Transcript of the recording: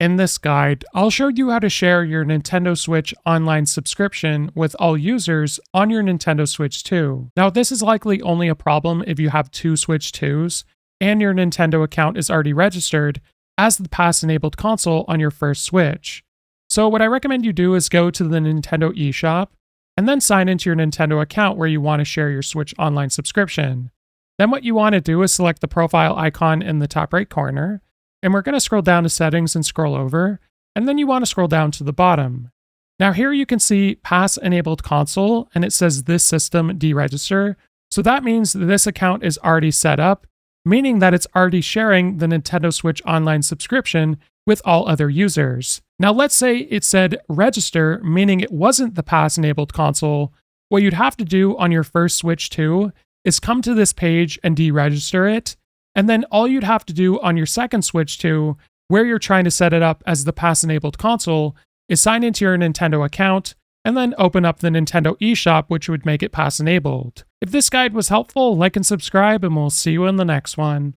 In this guide, I'll show you how to share your Nintendo Switch online subscription with all users on your Nintendo Switch 2. Now, this is likely only a problem if you have two Switch 2s and your Nintendo account is already registered as the pass-enabled console on your first Switch. So what I recommend you do is go to the Nintendo eShop and then sign into your Nintendo account where you want to share your Switch online subscription. Then what you want to do is select the profile icon in the top right corner, and we're going to scroll down to settings and scroll over, and then you want to scroll down to the bottom. Now here you can see pass enabled console, and it says this system deregister. So that means that this account is already set up, meaning that it's already sharing the Nintendo Switch online subscription with all other users. Now let's say it said register, meaning it wasn't the pass enabled console. What you'd have to do on your first Switch 2 is come to this page and deregister it. And then all you'd have to do on your second Switch 2, where you're trying to set it up as the pass-enabled console, is sign into your Nintendo account, and then open up the Nintendo eShop, which would make it pass-enabled. If this guide was helpful, like and subscribe, and we'll see you in the next one.